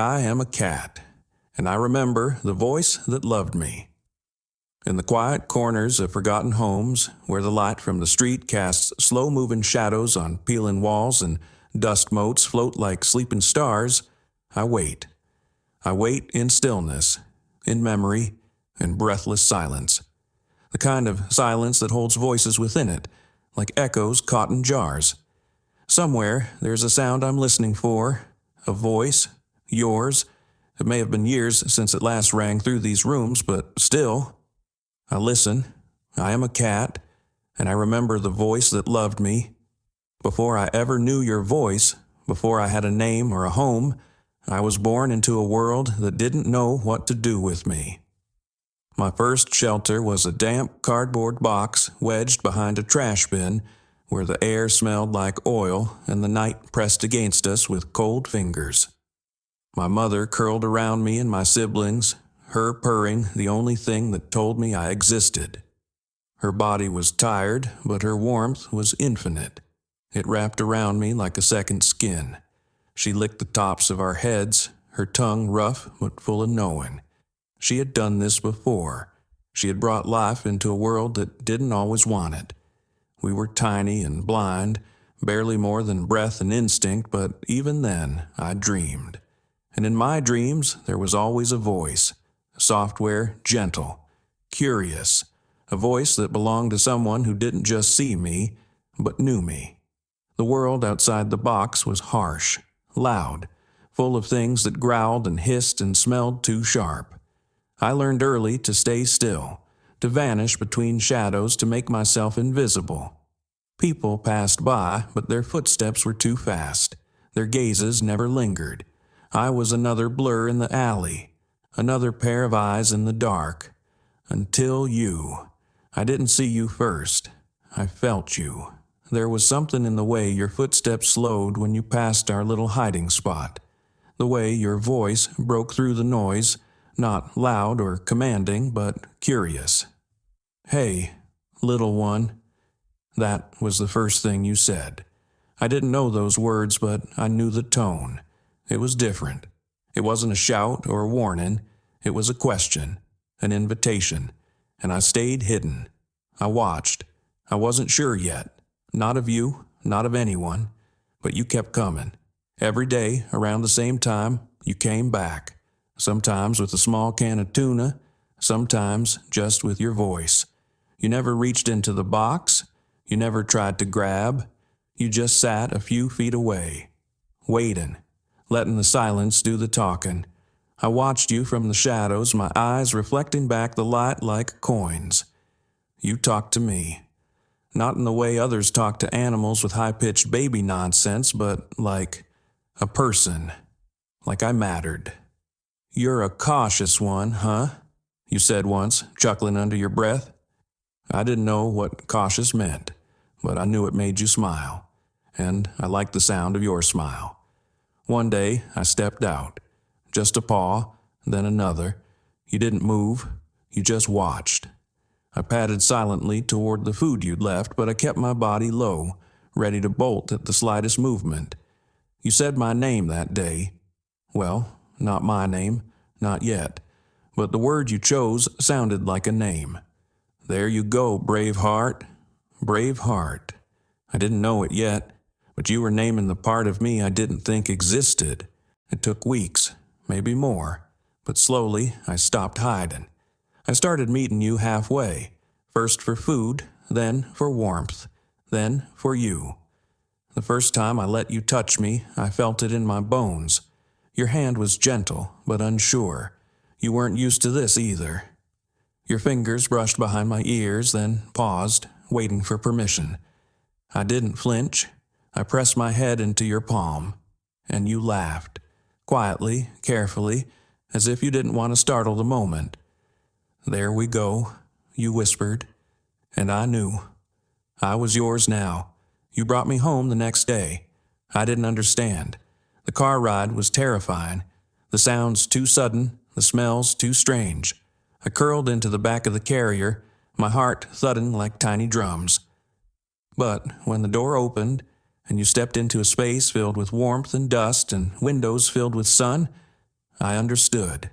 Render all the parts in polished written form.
I am a cat, and I remember the voice that loved me. In the quiet corners of forgotten homes, where the light from the street casts slow-moving shadows on peeling walls and dust motes float like sleeping stars, I wait. I wait in stillness, in memory, in breathless silence. The kind of silence that holds voices within it, like echoes caught in jars. Somewhere there's a sound I'm listening for, a voice, yours. It may have been years since it last rang through these rooms, but still, I listen. I am a cat, and I remember the voice that loved me. Before I ever knew your voice, before I had a name or a home, I was born into a world that didn't know what to do with me. My first shelter was a damp cardboard box wedged behind a trash bin where the air smelled like oil and the night pressed against us with cold fingers. My mother curled around me and my siblings, her purring the only thing that told me I existed. Her body was tired, but her warmth was infinite. It wrapped around me like a second skin. She licked the tops of our heads, her tongue rough but full of knowing. She had done this before. She had brought life into a world that didn't always want it. We were tiny and blind, barely more than breath and instinct, but even then I dreamed. And in my dreams there was always a voice. Software, gentle, curious, a voice that belonged to someone who didn't just see me, but knew me. The world outside the box was harsh, loud, full of things that growled and hissed and smelled too sharp. I learned early to stay still, to vanish between shadows, to make myself invisible. People passed by, but their footsteps were too fast. Their gazes never lingered. I was another blur in the alley. Another pair of eyes in the dark. Until you. I didn't see you first. I felt you. There was something in the way your footsteps slowed when you passed our little hiding spot. The way your voice broke through the noise, not loud or commanding, but curious. Hey, little one. That was the first thing you said. I didn't know those words, but I knew the tone. It was different. It wasn't a shout or a warning. It was a question, an invitation, and I stayed hidden. I watched. I wasn't sure yet. Not of you, not of anyone, but you kept coming. Every day, around the same time, you came back. Sometimes with a small can of tuna, sometimes just with your voice. You never reached into the box. You never tried to grab. You just sat a few feet away, waiting, letting the silence do the talking. I watched you from the shadows, my eyes reflecting back the light like coins. You talked to me. Not in the way others talk to animals with high-pitched baby nonsense, but like a person. Like I mattered. You're a cautious one, huh? You said once, chuckling under your breath. I didn't know what cautious meant, but I knew it made you smile. And I liked the sound of your smile. One day, I stepped out. Just a paw, then another. You didn't move. You just watched. I padded silently toward the food you'd left, but I kept my body low, ready to bolt at the slightest movement. You said my name that day. Well, not my name, not yet. But the word you chose sounded like a name. There you go, brave heart. Brave heart. I didn't know it yet, but you were naming the part of me I didn't think existed. It took weeks, maybe more, but slowly I stopped hiding. I started meeting you halfway, first for food, then for warmth, then for you. The first time I let you touch me, I felt it in my bones. Your hand was gentle, but unsure. You weren't used to this either. Your fingers brushed behind my ears, then paused, waiting for permission. I didn't flinch. I pressed my head into your palm, and you laughed, quietly, carefully, as if you didn't want to startle the moment. There we go, you whispered, and I knew. I was yours now. You brought me home the next day. I didn't understand. The car ride was terrifying. The sounds too sudden, the smells too strange. I curled into the back of the carrier, my heart thudding like tiny drums. But when the door opened, and you stepped into a space filled with warmth and dust and windows filled with sun, I understood.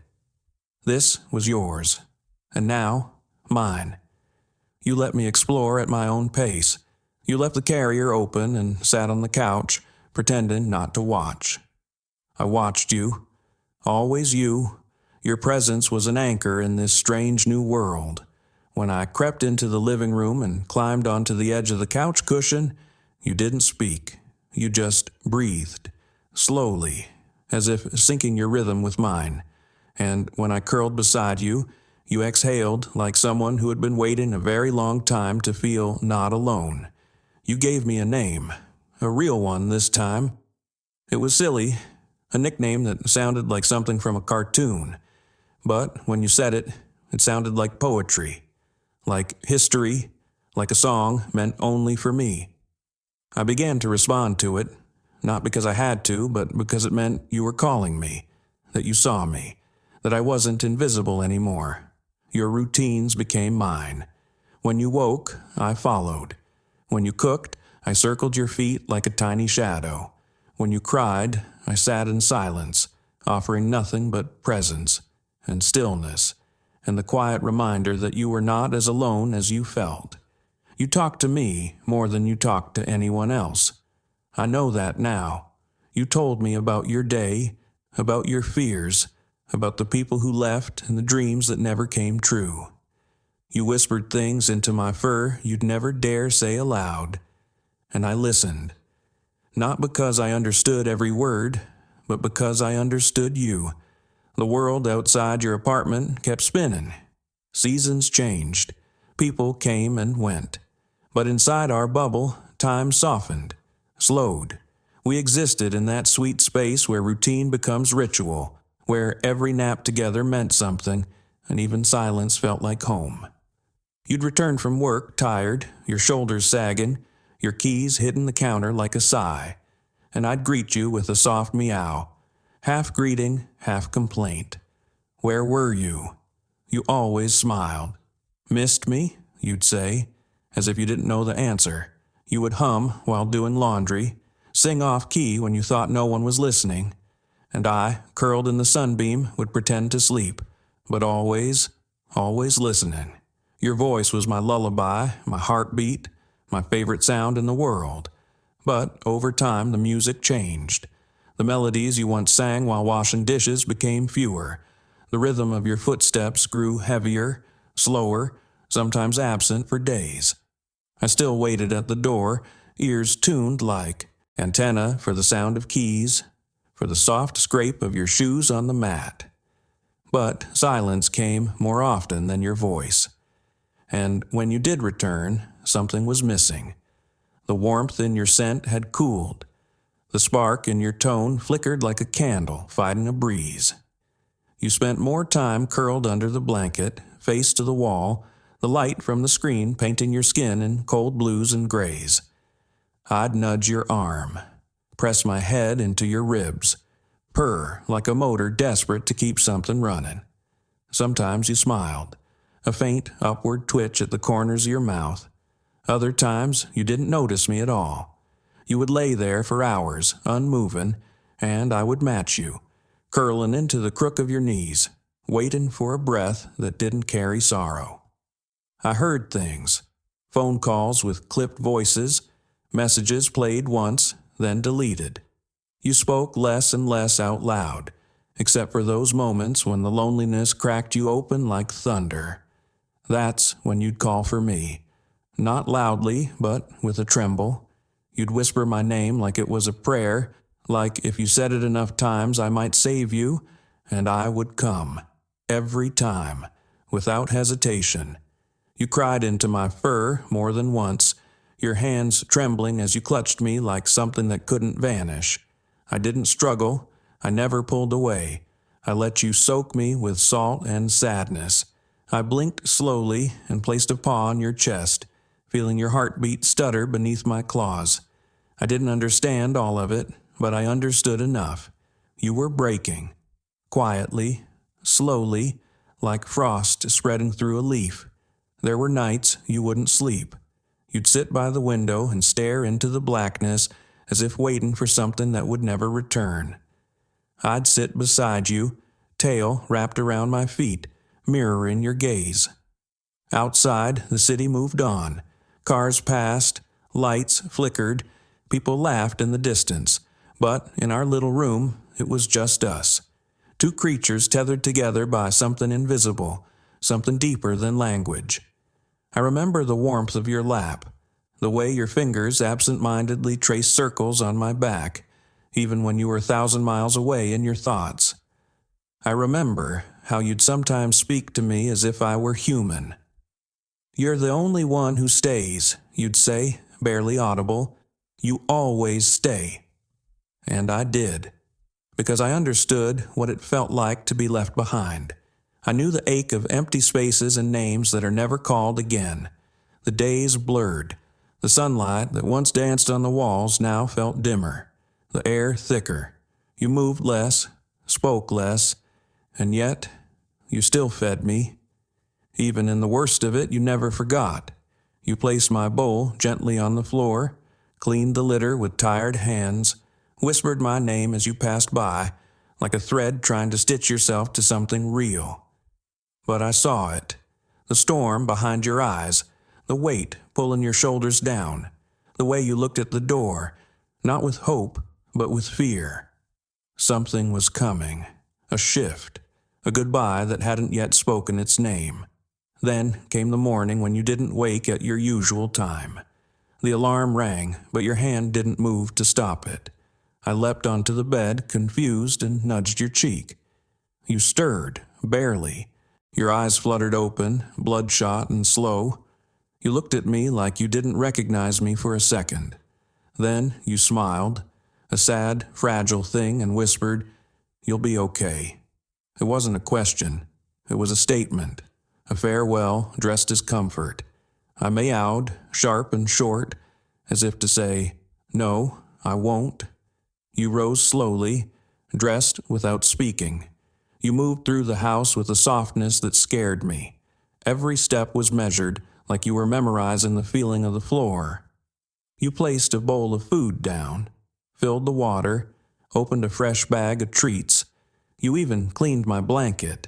This was yours, and now mine. You let me explore at my own pace. You left the carrier open and sat on the couch, pretending not to watch. I watched you, always you. Your presence was an anchor in this strange new world. When I crept into the living room and climbed onto the edge of the couch cushion, you didn't speak. You just breathed, slowly, as if syncing your rhythm with mine. And when I curled beside you, you exhaled like someone who had been waiting a very long time to feel not alone. You gave me a name, a real one this time. It was silly, a nickname that sounded like something from a cartoon. But when you said it, it sounded like poetry, like history, like a song meant only for me. I began to respond to it, not because I had to, but because it meant you were calling me, that you saw me, that I wasn't invisible anymore. Your routines became mine. When you woke, I followed. When you cooked, I circled your feet like a tiny shadow. When you cried, I sat in silence, offering nothing but presence and stillness, and the quiet reminder that you were not as alone as you felt. You talked to me more than you talked to anyone else. I know that now. You told me about your day, about your fears, about the people who left and the dreams that never came true. You whispered things into my fur you'd never dare say aloud, and I listened. Not because I understood every word, but because I understood you. The world outside your apartment kept spinning. Seasons changed. People came and went. But inside our bubble, time softened, slowed. We existed in that sweet space where routine becomes ritual, where every nap together meant something, and even silence felt like home. You'd return from work tired, your shoulders sagging, your keys hitting the counter like a sigh, and I'd greet you with a soft meow, half greeting, half complaint. Where were you? You always smiled. Missed me? You'd say, as if you didn't know the answer. You would hum while doing laundry, sing off key when you thought no one was listening, and I, curled in the sunbeam, would pretend to sleep, but always listening. Your voice was my lullaby, my heartbeat, my favorite sound in the world. But over time the music changed. The melodies you once sang while washing dishes became fewer. The rhythm of your footsteps grew heavier, slower, sometimes absent for days. I still waited at the door, ears tuned like antenna for the sound of keys, for the soft scrape of your shoes on the mat. But silence came more often than your voice. And when you did return, something was missing. The warmth in your scent had cooled. The spark in your tone flickered like a candle fighting a breeze. You spent more time curled under the blanket, face to the wall, the light from the screen painting your skin in cold blues and grays. I'd nudge your arm, press my head into your ribs, purr like a motor desperate to keep something running. Sometimes you smiled, a faint upward twitch at the corners of your mouth. Other times you didn't notice me at all. You would lay there for hours, unmoving, and I would match you, curling into the crook of your knees, waiting for a breath that didn't carry sorrow. I heard things, phone calls with clipped voices, messages played once, then deleted. You spoke less and less out loud, except for those moments when the loneliness cracked you open like thunder. That's when you'd call for me, not loudly, but with a tremble. You'd whisper my name like it was a prayer, like if you said it enough times I might save you, and I would come, every time, without hesitation. You cried into my fur more than once, your hands trembling as you clutched me like something that couldn't vanish. I didn't struggle. I never pulled away. I let you soak me with salt and sadness. I blinked slowly and placed a paw on your chest, feeling your heartbeat stutter beneath my claws. I didn't understand all of it, but I understood enough. You were breaking, quietly, slowly, like frost spreading through a leaf. There were nights you wouldn't sleep. You'd sit by the window and stare into the blackness as if waiting for something that would never return. I'd sit beside you, tail wrapped around my feet, mirroring your gaze. Outside, the city moved on. Cars passed, lights flickered, people laughed in the distance. But in our little room, it was just us. Two creatures tethered together by something invisible, something deeper than language. I remember the warmth of your lap, the way your fingers absent-mindedly traced circles on my back, even when you were 1,000 miles away in your thoughts. I remember how you'd sometimes speak to me as if I were human. "You're the only one who stays," you'd say, barely audible. "You always stay." And I did, because I understood what it felt like to be left behind. I knew the ache of empty spaces and names that are never called again. The days blurred. The sunlight that once danced on the walls now felt dimmer. The air thicker. You moved less, spoke less, and yet you still fed me. Even in the worst of it, you never forgot. You placed my bowl gently on the floor, cleaned the litter with tired hands, whispered my name as you passed by, like a thread trying to stitch yourself to something real. But I saw it. The storm behind your eyes, the weight pulling your shoulders down, the way you looked at the door, not with hope, but with fear. Something was coming, a shift, a goodbye that hadn't yet spoken its name. Then came the morning when you didn't wake at your usual time. The alarm rang, but your hand didn't move to stop it. I leapt onto the bed, confused, and nudged your cheek. You stirred, barely. Your eyes fluttered open, bloodshot and slow. You looked at me like you didn't recognize me for a second. Then you smiled, a sad, fragile thing, and whispered, "You'll be okay." It wasn't a question. It was a statement, a farewell dressed as comfort. I meowed, sharp and short, as if to say, "No, I won't." You rose slowly, dressed without speaking. You moved through the house with a softness that scared me. Every step was measured, like you were memorizing the feeling of the floor. You placed a bowl of food down, filled the water, opened a fresh bag of treats. You even cleaned my blanket,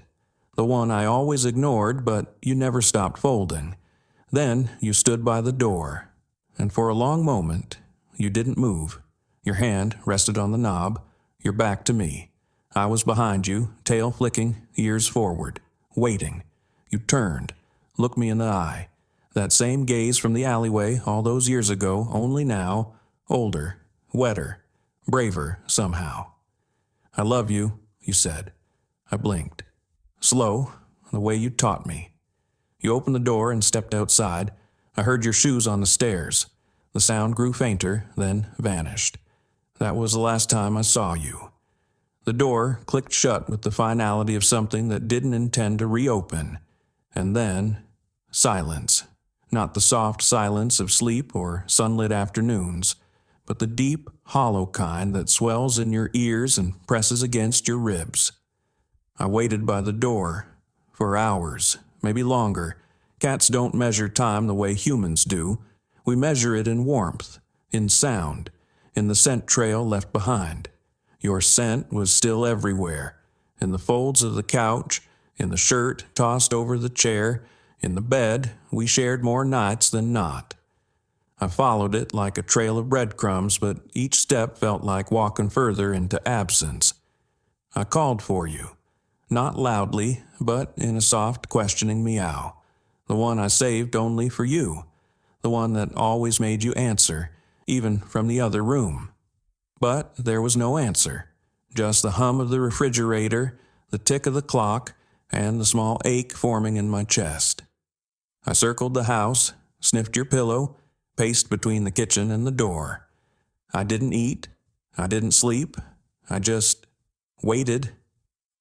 the one I always ignored, but you never stopped folding. Then you stood by the door, and for a long moment, you didn't move. Your hand rested on the knob, your back to me. I was behind you, tail flicking, ears forward, waiting. You turned, looked me in the eye. That same gaze from the alleyway all those years ago, only now, older, wetter, braver somehow. "I love you," you said. I blinked. Slow, the way you taught me. You opened the door and stepped outside. I heard your shoes on the stairs. The sound grew fainter, then vanished. That was the last time I saw you. The door clicked shut with the finality of something that didn't intend to reopen. And then, silence. Not the soft silence of sleep or sunlit afternoons, but the deep, hollow kind that swells in your ears and presses against your ribs. I waited by the door for hours, maybe longer. Cats don't measure time the way humans do. We measure it in warmth, in sound, in the scent trail left behind. Your scent was still everywhere, in the folds of the couch, in the shirt tossed over the chair, in the bed we shared more nights than not. I followed it like a trail of breadcrumbs, but each step felt like walking further into absence. I called for you, not loudly, but in a soft, questioning meow, the one I saved only for you, the one that always made you answer, even from the other room. But there was no answer, just the hum of the refrigerator, the tick of the clock, and the small ache forming in my chest. I circled the house, sniffed your pillow, paced between the kitchen and the door. I didn't eat, I didn't sleep, I just waited,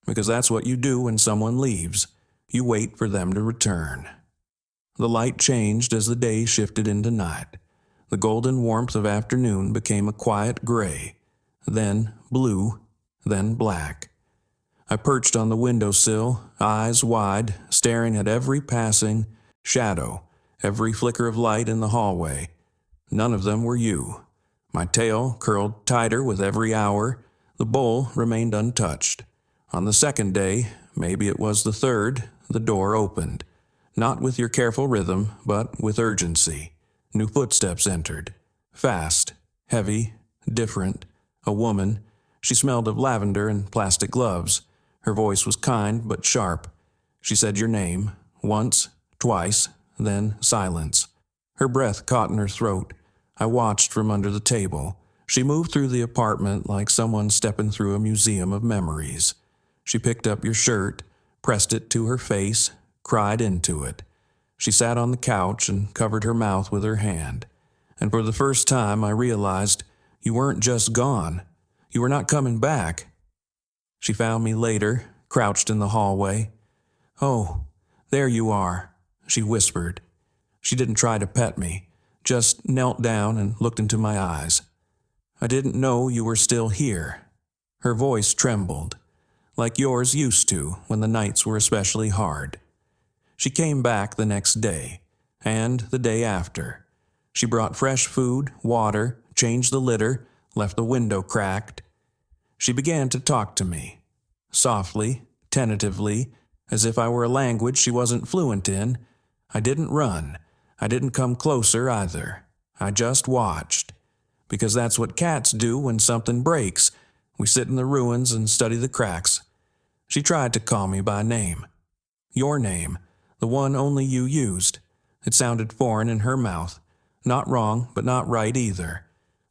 because that's what you do when someone leaves. You wait for them to return. The light changed as the day shifted into night. The golden warmth of afternoon became a quiet gray, then blue, then black. I perched on the windowsill, eyes wide, staring at every passing shadow, every flicker of light in the hallway. None of them were you. My tail curled tighter with every hour. The bowl remained untouched. On the second day, maybe it was the third, the door opened. Not with your careful rhythm, but with urgency. New footsteps entered. Fast, heavy, different. A woman. She smelled of lavender and plastic gloves. Her voice was kind but sharp. She said your name, once, twice, then silence. Her breath caught in her throat. I watched from under the table. She moved through the apartment like someone stepping through a museum of memories. She picked up your shirt, pressed it to her face, cried into it. She sat on the couch and covered her mouth with her hand. And for the first time I realized you weren't just gone. You were not coming back. She found me later, crouched in the hallway. "Oh, there you are," she whispered. She didn't try to pet me, just knelt down and looked into my eyes. "I didn't know you were still here." Her voice trembled, like yours used to when the nights were especially hard. She came back the next day, and the day after. She brought fresh food, water, changed the litter, left the window cracked. She began to talk to me, softly, tentatively, as if I were a language she wasn't fluent in. I didn't run. I didn't come closer either. I just watched. Because that's what cats do when something breaks. We sit in the ruins and study the cracks. She tried to call me by name. Your name, the one only you used. It sounded foreign in her mouth. Not wrong, but not right either.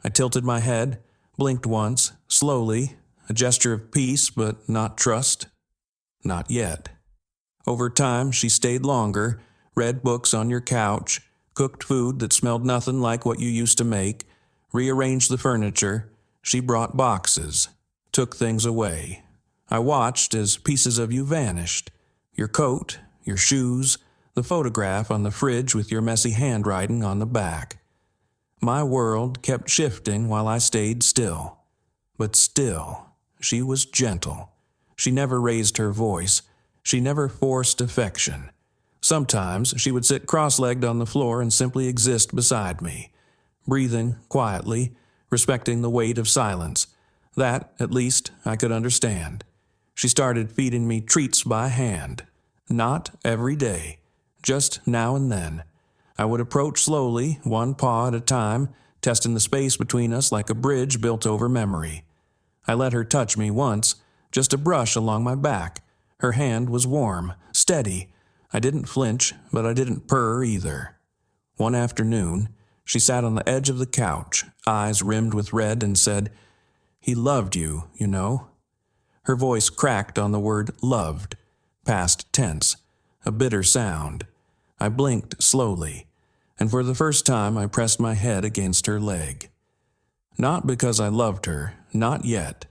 I tilted my head, blinked once, slowly, a gesture of peace but not trust. Not yet. Over time, she stayed longer, read books on your couch, cooked food that smelled nothing like what you used to make, rearranged the furniture. She brought boxes, took things away. I watched as pieces of you vanished. Your coat, your shoes, the photograph on the fridge with your messy handwriting on the back. My world kept shifting while I stayed still. But still, she was gentle. She never raised her voice. She never forced affection. Sometimes she would sit cross-legged on the floor and simply exist beside me, breathing quietly, respecting the weight of silence. That, at least, I could understand. She started feeding me treats by hand. Not every day, just now and then. I would approach slowly, one paw at a time, testing the space between us like a bridge built over memory. I let her touch me once, just a brush along my back. Her hand was warm, steady. I didn't flinch, but I didn't purr either. One afternoon, she sat on the edge of the couch, eyes rimmed with red, and said, "He loved you, you know." Her voice cracked on the word loved, past tense, a bitter sound. I blinked slowly, and for the first time I pressed my head against her leg. Not because I loved her, not yet,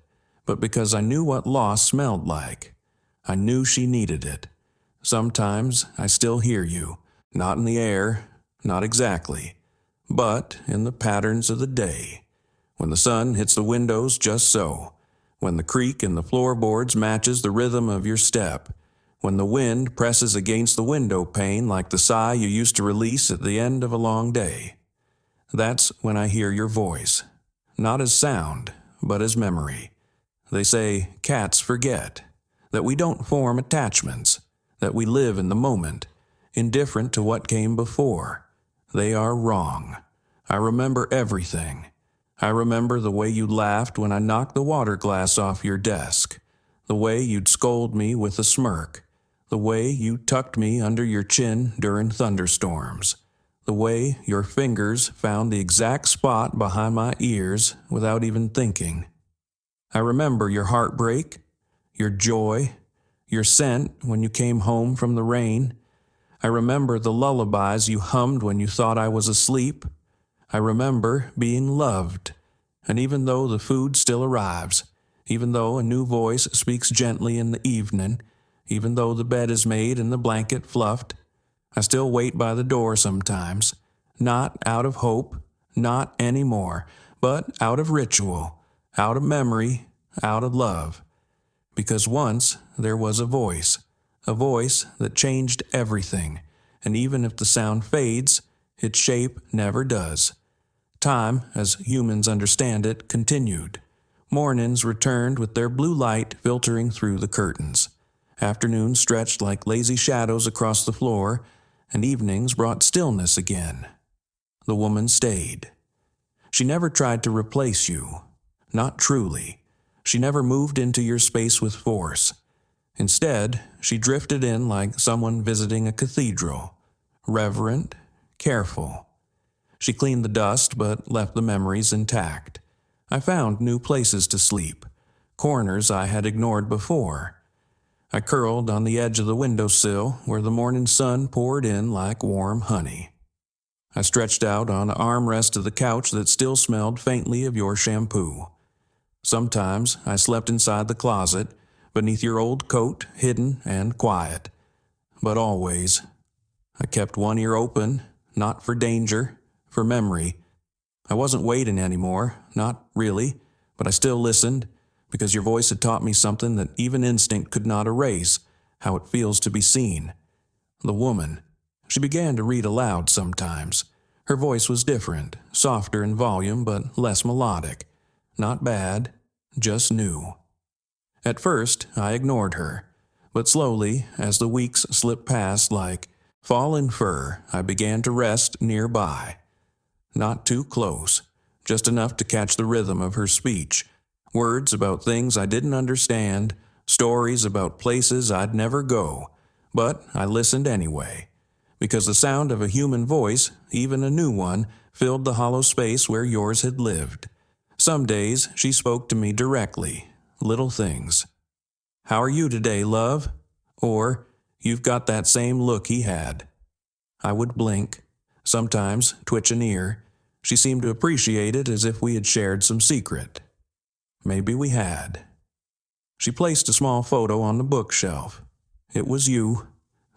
but because I knew what loss smelled like. I knew she needed it. Sometimes I still hear you, not in the air, not exactly, but in the patterns of the day. When the sun hits the windows just so, when the creak in the floorboards matches the rhythm of your step, when the wind presses against the window pane like the sigh you used to release at the end of a long day. That's when I hear your voice, not as sound, but as memory. They say cats forget, that we don't form attachments, that we live in the moment, indifferent to what came before. They are wrong. I remember everything. I remember the way you laughed when I knocked the water glass off your desk, the way you'd scold me with a smirk, the way you tucked me under your chin during thunderstorms, the way your fingers found the exact spot behind my ears without even thinking. I remember your heartbreak, your joy, your scent when you came home from the rain. I remember the lullabies you hummed when you thought I was asleep. I remember being loved, and even though the food still arrives, even though a new voice speaks gently in the evening, even though the bed is made and the blanket fluffed, I still wait by the door sometimes, not out of hope, not anymore, but out of ritual, out of memory, out of love. Because once there was a voice that changed everything, and even if the sound fades, its shape never does. Time, as humans understand it, continued. Mornings returned with their blue light filtering through the curtains. Afternoons stretched like lazy shadows across the floor, and evenings brought stillness again. The woman stayed. She never tried to replace you. Not truly. She never moved into your space with force. Instead, she drifted in like someone visiting a cathedral. Reverent, careful. She cleaned the dust but left the memories intact. I found new places to sleep, corners I had ignored before. I curled on the edge of the windowsill where the morning sun poured in like warm honey. I stretched out on an armrest of the couch that still smelled faintly of your shampoo. Sometimes I slept inside the closet, beneath your old coat, hidden and quiet. But always, I kept one ear open, not for danger, for memory. I wasn't waiting anymore, not really, but I still listened, because your voice had taught me something that even instinct could not erase, how it feels to be seen. The woman. She began to read aloud sometimes. Her voice was different, softer in volume but less melodic. Not bad, just new. At first, I ignored her, but slowly, as the weeks slipped past like fallen fur, I began to rest nearby. Not too close, just enough to catch the rhythm of her speech. Words about things I didn't understand, stories about places I'd never go. But I listened anyway, because the sound of a human voice, even a new one, filled the hollow space where yours had lived. Some days she spoke to me directly, little things. "How are you today, love?" Or, "You've got that same look he had." I would blink, sometimes twitch an ear. She seemed to appreciate it as if we had shared some secret. Maybe we had. She placed a small photo on the bookshelf. It was you,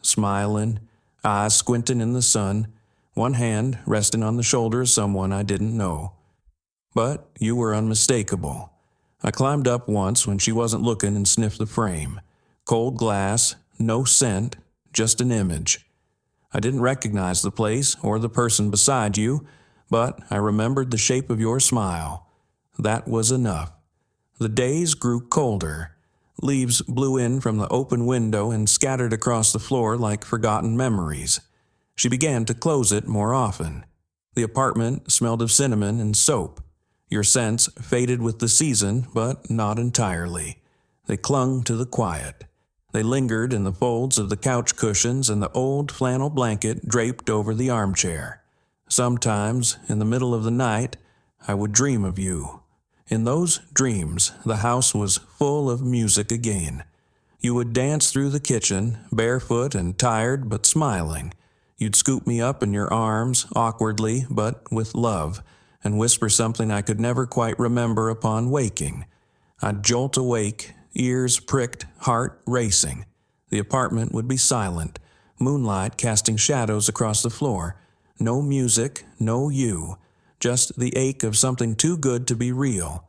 smiling, eyes squinting in the sun, one hand resting on the shoulder of someone I didn't know. But you were unmistakable. I climbed up once when she wasn't looking and sniffed the frame. Cold glass, no scent, just an image. I didn't recognize the place or the person beside you, but I remembered the shape of your smile. That was enough. The days grew colder. Leaves blew in from the open window and scattered across the floor like forgotten memories. She began to close it more often. The apartment smelled of cinnamon and soap. Your scents faded with the season, but not entirely. They clung to the quiet. They lingered in the folds of the couch cushions and the old flannel blanket draped over the armchair. Sometimes, in the middle of the night, I would dream of you. In those dreams, the house was full of music again. You would dance through the kitchen, barefoot and tired but smiling. You'd scoop me up in your arms, awkwardly but with love, and whisper something I could never quite remember upon waking. I'd jolt awake, ears pricked, heart racing. The apartment would be silent, moonlight casting shadows across the floor. No music, no you. Just the ache of something too good to be real.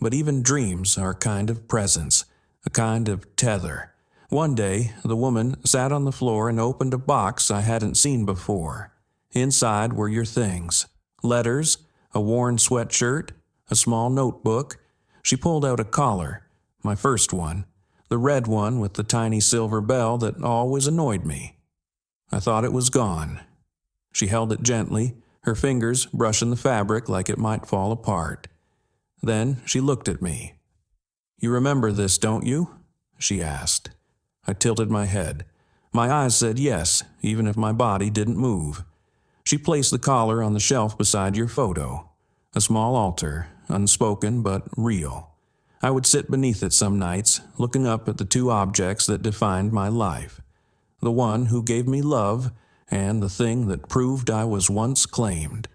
But even dreams are a kind of presence, a kind of tether. One day, the woman sat on the floor and opened a box I hadn't seen before. Inside were your things. Letters, a worn sweatshirt, a small notebook. She pulled out a collar, my first one, the red one with the tiny silver bell that always annoyed me. I thought it was gone. She held it gently, her fingers brushing the fabric like it might fall apart. Then she looked at me. "You remember this, don't you?" she asked. I tilted my head. My eyes said yes, even if my body didn't move. She placed the collar on the shelf beside your photo. A small altar, unspoken but real. I would sit beneath it some nights, looking up at the two objects that defined my life. The one who gave me love, and the thing that proved I was once claimed.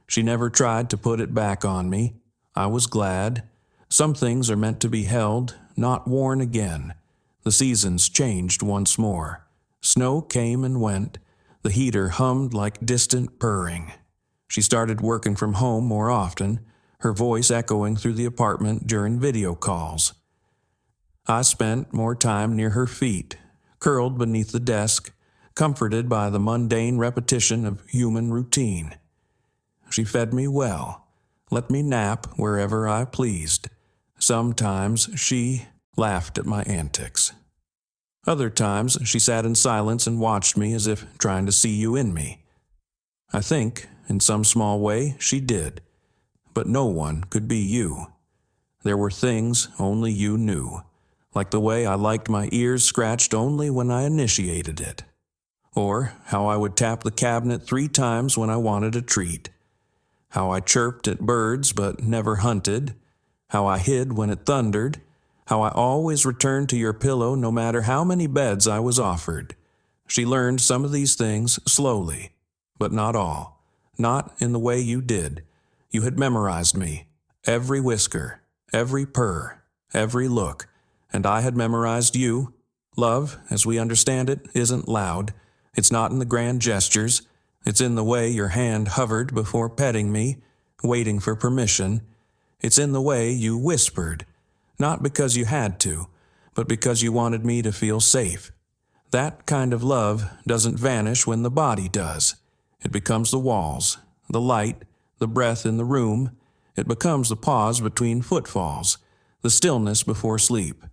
She never tried to put it back on me. I was glad. Some things are meant to be held, not worn again. The seasons changed once more. Snow came and went. The heater hummed like distant purring. She started working from home more often, her voice echoing through the apartment during video calls. I spent more time near her feet, curled beneath the desk, comforted by the mundane repetition of human routine. She fed me well, let me nap wherever I pleased, Sometimes she laughed at my antics. Other times she sat in silence and watched me as if trying to see you in me. I think, in some small way, she did, but no one could be you. There were things only you knew, like the way I liked my ears scratched only when I initiated it, or how I would tap the cabinet 3 times when I wanted a treat, how I chirped at birds but never hunted, how I hid when it thundered, how I always returned to your pillow no matter how many beds I was offered. She learned some of these things slowly, but not all, not in the way you did. You had memorized me, every whisker, every purr, every look, and I had memorized you. Love, as we understand it, isn't loud. It's not in the grand gestures. It's in the way your hand hovered before petting me, waiting for permission. It's in the way you whispered, not because you had to, but because you wanted me to feel safe. That kind of love doesn't vanish when the body does. It becomes the walls, the light, the breath in the room. It becomes the pause between footfalls, the stillness before sleep,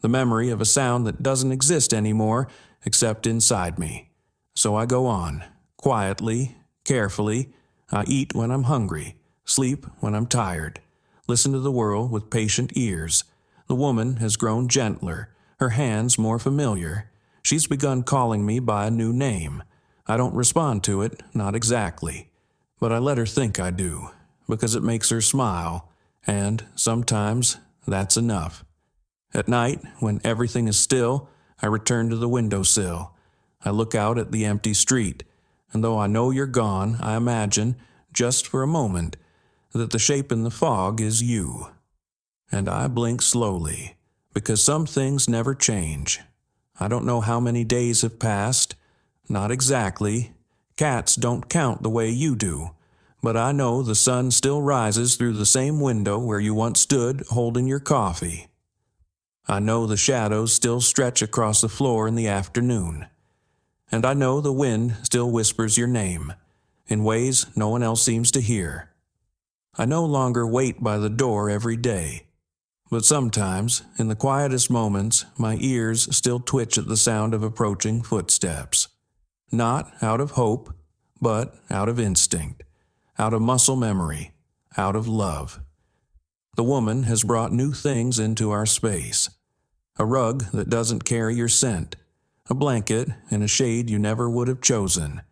the memory of a sound that doesn't exist anymore except inside me. So I go on, quietly, carefully. I eat when I'm hungry, sleep when I'm tired, listen to the world with patient ears. The woman has grown gentler, her hands more familiar. She's begun calling me by a new name. I don't respond to it, not exactly, but I let her think I do, because it makes her smile, and sometimes that's enough. At night, when everything is still, I return to the windowsill. I look out at the empty street, and though I know you're gone, I imagine, just for a moment, that the shape in the fog is you. And I blink slowly, because some things never change. I don't know how many days have passed, not exactly. Cats don't count the way you do, but I know the sun still rises through the same window where you once stood holding your coffee. I know the shadows still stretch across the floor in the afternoon, and I know the wind still whispers your name in ways no one else seems to hear. I no longer wait by the door every day, but sometimes, in the quietest moments, my ears still twitch at the sound of approaching footsteps. Not out of hope, but out of instinct, out of muscle memory, out of love. The woman has brought new things into our space. A rug that doesn't carry your scent, a blanket in a shade you never would have chosen.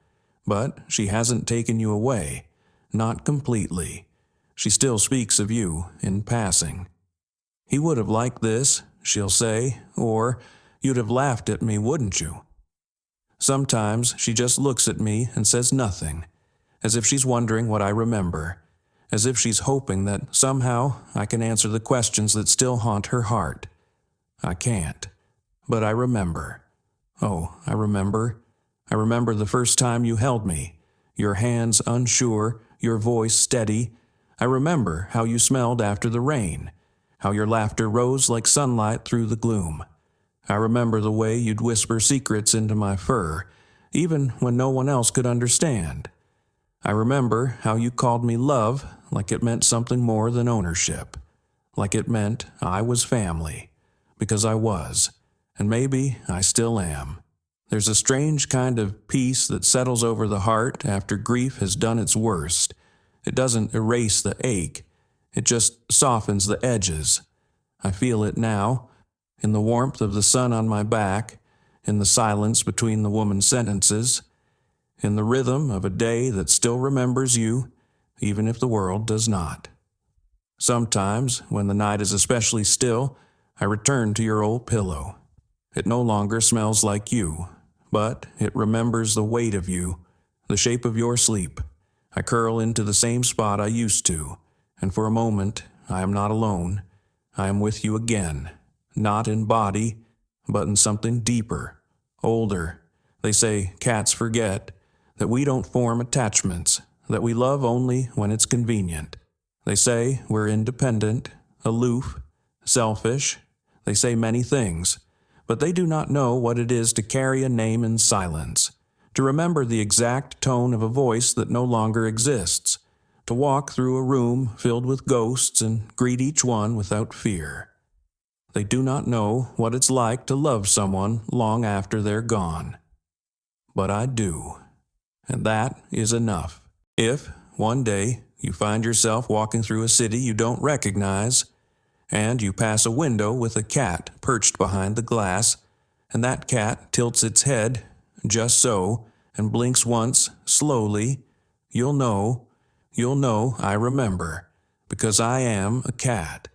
But she hasn't taken you away, not completely. She still speaks of you in passing. He would have liked this, she'll say, or you'd have laughed at me, wouldn't you? Sometimes she just looks at me and says nothing, as if she's wondering what I remember, as if she's hoping that somehow I can answer the questions that still haunt her heart. I can't, but I remember. Oh, I remember. I remember the first time you held me, your hands unsure, your voice steady. I remember how you smelled after the rain, how your laughter rose like sunlight through the gloom. I remember the way you'd whisper secrets into my fur, even when no one else could understand. I remember how you called me love like it meant something more than ownership, like it meant I was family, because I was, and maybe I still am. There's a strange kind of peace that settles over the heart after grief has done its worst. It doesn't erase the ache, it just softens the edges. I feel it now, in the warmth of the sun on my back, in the silence between the woman's sentences, in the rhythm of a day that still remembers you, even if the world does not. Sometimes, when the night is especially still, I return to your old pillow. It no longer smells like you, but it remembers the weight of you, the shape of your sleep. I curl into the same spot I used to, and for a moment I am not alone. I am with you again, not in body, but in something deeper, older. They say cats forget, that we don't form attachments, that we love only when it's convenient. They say we're independent, aloof, selfish. They say many things, but they do not know what it is to carry a name in silence, to remember the exact tone of a voice that no longer exists, to walk through a room filled with ghosts and greet each one without fear. They do not know what it's like to love someone long after they're gone. But I do, and that is enough. If, one day, you find yourself walking through a city you don't recognize, and you pass a window with a cat perched behind the glass, and that cat tilts its head, just so, and blinks once, slowly, you'll know I remember, because I am a cat,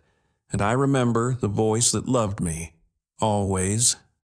and I remember the voice that loved me, always.